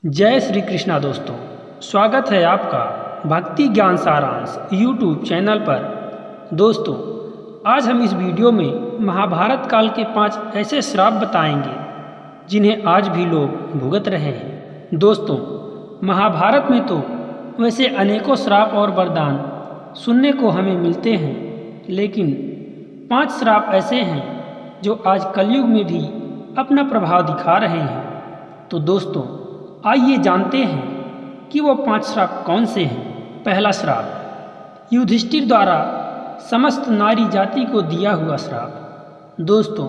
जय श्री कृष्णा दोस्तों, स्वागत है आपका भक्ति ज्ञान सारांश यूट्यूब चैनल पर। दोस्तों, आज हम इस वीडियो में महाभारत काल के 5 ऐसे श्राप बताएंगे जिन्हें आज भी लोग भुगत रहे हैं। दोस्तों, महाभारत में तो वैसे अनेकों श्राप और वरदान सुनने को हमें मिलते हैं, लेकिन 5 श्राप ऐसे हैं जो आज कलयुग में भी अपना प्रभाव दिखा रहे हैं। तो दोस्तों, आइए जानते हैं कि वो 5 श्राप कौन से हैं। पहला श्राप, युधिष्ठिर द्वारा समस्त नारी जाति को दिया हुआ श्राप। दोस्तों,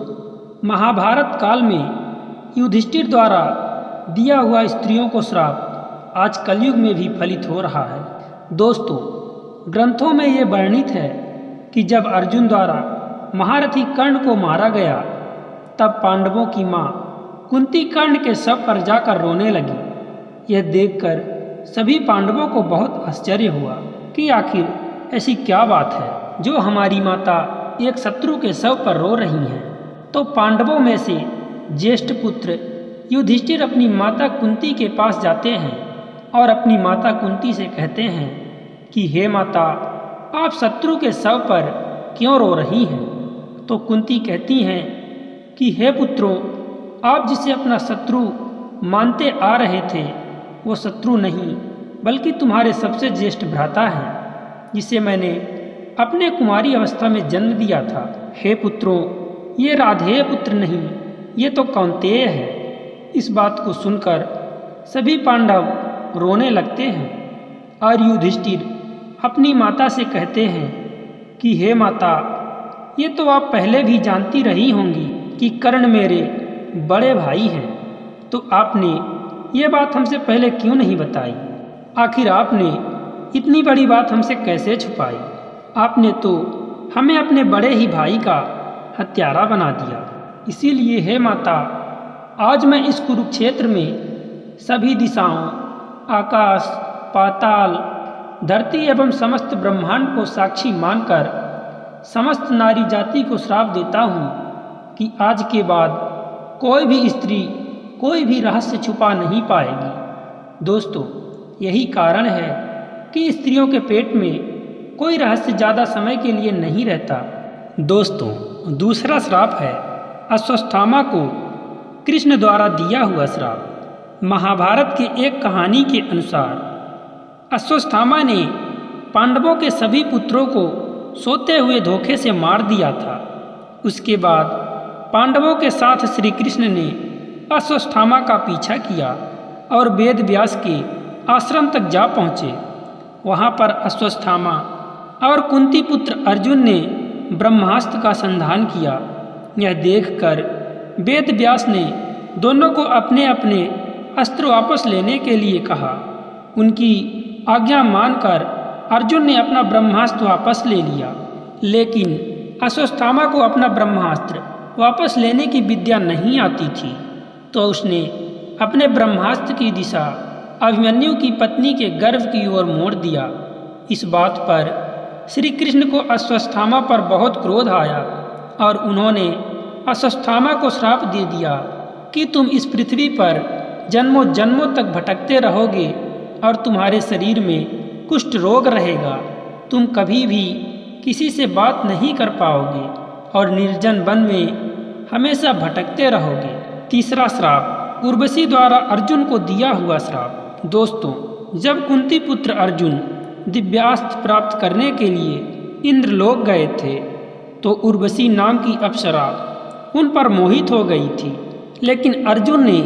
महाभारत काल में युधिष्ठिर द्वारा दिया हुआ स्त्रियों को श्राप आज कलयुग में भी फलित हो रहा है। दोस्तों, ग्रंथों में ये वर्णित है कि जब अर्जुन द्वारा महारथी कर्ण को मारा गया, तब पांडवों की माँ कुंती कर्ण के शव पर जाकर रोने लगी। यह देखकर सभी पांडवों को बहुत आश्चर्य हुआ कि आखिर ऐसी क्या बात है जो हमारी माता एक शत्रु के शव पर रो रही हैं। तो पांडवों में से ज्येष्ठ पुत्र युधिष्ठिर अपनी माता कुंती के पास जाते हैं और अपनी माता कुंती से कहते हैं कि हे माता, आप शत्रु के शव पर क्यों रो रही हैं। तो कुंती कहती हैं कि हे पुत्रों, आप जिसे अपना शत्रु मानते आ रहे थे वो शत्रु नहीं बल्कि तुम्हारे सबसे ज्येष्ठ भ्राता हैं, जिसे मैंने अपने कुमारी अवस्था में जन्म दिया था। हे पुत्रों, ये राधेय पुत्र नहीं, ये तो कौन्तेय है। इस बात को सुनकर सभी पांडव रोने लगते हैं और युधिष्ठिर अपनी माता से कहते हैं कि हे माता, ये तो आप पहले भी जानती रही होंगी कि कर्ण मेरे बड़े भाई हैं, तो आपने ये बात हमसे पहले क्यों नहीं बताई। आखिर आपने इतनी बड़ी बात हमसे कैसे छुपाई। आपने तो हमें अपने बड़े ही भाई का हत्यारा बना दिया। इसीलिए हे माता, आज मैं इस कुरुक्षेत्र में सभी दिशाओं, आकाश, पाताल, धरती एवं समस्त ब्रह्मांड को साक्षी मानकर समस्त नारी जाति को श्राप देता हूँ कि आज के बाद कोई भी स्त्री कोई भी रहस्य छुपा नहीं पाएगी। दोस्तों, यही कारण है कि स्त्रियों के पेट में कोई रहस्य ज़्यादा समय के लिए नहीं रहता। दोस्तों, दूसरा श्राप है अश्वत्थामा को कृष्ण द्वारा दिया हुआ श्राप। महाभारत की एक कहानी के अनुसार अश्वत्थामा ने पांडवों के सभी पुत्रों को सोते हुए धोखे से मार दिया था। उसके बाद पांडवों के साथ श्री कृष्ण ने अश्वत्थामा का पीछा किया और वेद व्यास के आश्रम तक जा पहुँचे। वहाँ पर अश्वत्थामा और कुंती पुत्र अर्जुन ने ब्रह्मास्त्र का संधान किया। यह देखकर वेद व्यास ने दोनों को अपने अपने अस्त्र वापस लेने के लिए कहा। उनकी आज्ञा मानकर अर्जुन ने अपना ब्रह्मास्त्र वापस ले लिया, लेकिन अश्वत्थामा को अपना ब्रह्मास्त्र वापस लेने की विद्या नहीं आती थी, तो उसने अपने ब्रह्मास्त्र की दिशा अभिमन्यु की पत्नी के गर्भ की ओर मोड़ दिया। इस बात पर श्री कृष्ण को अश्वत्थामा पर बहुत क्रोध आया और उन्होंने अश्वत्थामा को श्राप दे दिया कि तुम इस पृथ्वी पर जन्मों जन्मों तक भटकते रहोगे और तुम्हारे शरीर में कुष्ठ रोग रहेगा। तुम कभी भी किसी से बात नहीं कर पाओगे और निर्जन वन में हमेशा भटकते रहोगे। तीसरा श्राप, उर्वशी द्वारा अर्जुन को दिया हुआ श्राप। दोस्तों, जब कुंती पुत्र अर्जुन दिव्यास्त्र प्राप्त करने के लिए इंद्रलोक गए थे, तो उर्वशी नाम की अप्सरा उन पर मोहित हो गई थी, लेकिन अर्जुन ने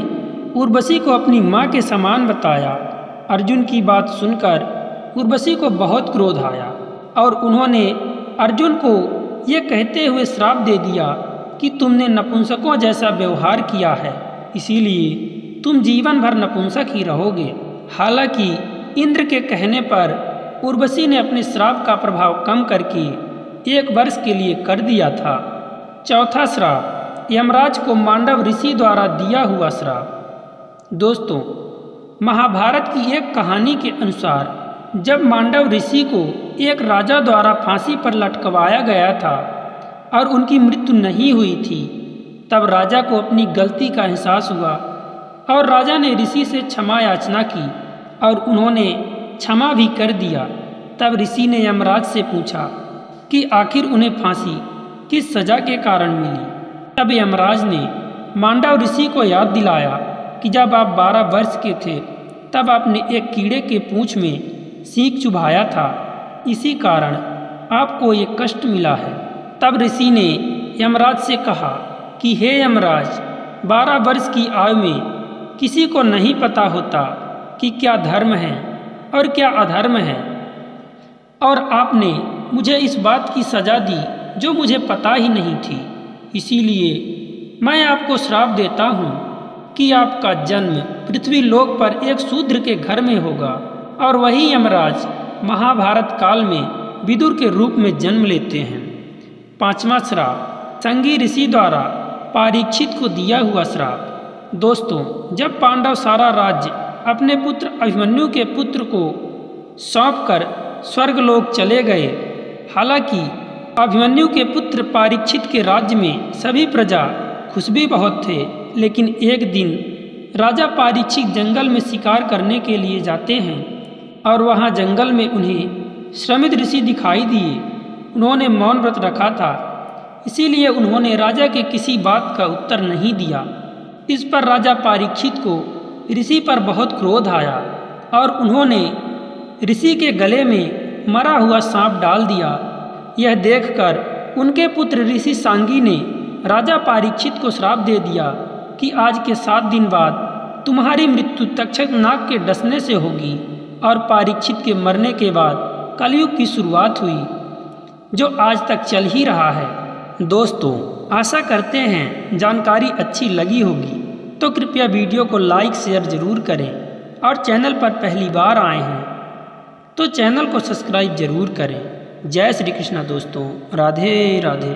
उर्वशी को अपनी माँ के समान बताया। अर्जुन की बात सुनकर उर्वशी को बहुत क्रोध आया और उन्होंने अर्जुन को ये कहते हुए श्राप दे दिया कि तुमने नपुंसकों जैसा व्यवहार किया है, इसीलिए तुम जीवन भर नपुंसक ही रहोगे। हालांकि इंद्र के कहने पर उर्वशी ने अपने श्राप का प्रभाव कम करके 1 वर्ष के लिए कर दिया था। चौथा श्राप, यमराज को मांडव ऋषि द्वारा दिया हुआ श्राप। दोस्तों, महाभारत की एक कहानी के अनुसार जब मांडव ऋषि को एक राजा द्वारा फांसी पर लटकवाया गया था और उनकी मृत्यु नहीं हुई थी, तब राजा को अपनी गलती का एहसास हुआ और राजा ने ऋषि से क्षमा याचना की और उन्होंने क्षमा भी कर दिया। तब ऋषि ने यमराज से पूछा कि आखिर उन्हें फांसी किस सजा के कारण मिली। तब यमराज ने मांडव ऋषि को याद दिलाया कि जब आप 12 वर्ष के थे तब आपने एक कीड़े के पूंछ में सींग चुभाया था, इसी कारण आपको ये कष्ट मिला है। तब ऋषि ने यमराज से कहा कि हे यमराज, 12 वर्ष की आयु में किसी को नहीं पता होता कि क्या धर्म है और क्या अधर्म है, और आपने मुझे इस बात की सजा दी जो मुझे पता ही नहीं थी। इसीलिए मैं आपको श्राप देता हूँ कि आपका जन्म पृथ्वी लोक पर एक शूद्र के घर में होगा और वही यमराज महाभारत काल में विदुर के रूप में जन्म लेते हैं। 5वां श्राप, संगी ऋषि द्वारा परीक्षित को दिया हुआ श्राप। दोस्तों, जब पांडव सारा राज्य अपने पुत्र अभिमन्यु के पुत्र को सौंपकर स्वर्गलोक चले गए। हालांकि अभिमन्यु के पुत्र परीक्षित के राज्य में सभी प्रजा खुश भी बहुत थे, लेकिन एक दिन राजा परीक्षित जंगल में शिकार करने के लिए जाते हैं और वहां जंगल में उन्हें श्रमित ऋषि दिखाई दिए। उन्होंने मौन व्रत रखा था, इसीलिए उन्होंने राजा के किसी बात का उत्तर नहीं दिया। इस पर राजा परीक्षित को ऋषि पर बहुत क्रोध आया और उन्होंने ऋषि के गले में मरा हुआ सांप डाल दिया। यह देखकर उनके पुत्र ऋषि सांगी ने राजा परीक्षित को श्राप दे दिया कि आज के 7 दिन बाद तुम्हारी मृत्यु तक्षक नाग के डसने से होगी। और परीक्षित के मरने के बाद कलयुग की शुरुआत हुई, जो आज तक चल ही रहा है। दोस्तों, आशा करते हैं जानकारी अच्छी लगी होगी, तो कृपया वीडियो को लाइक शेयर ज़रूर करें और चैनल पर पहली बार आए हैं तो चैनल को सब्सक्राइब ज़रूर करें। जय श्री कृष्णा दोस्तों, राधे राधे।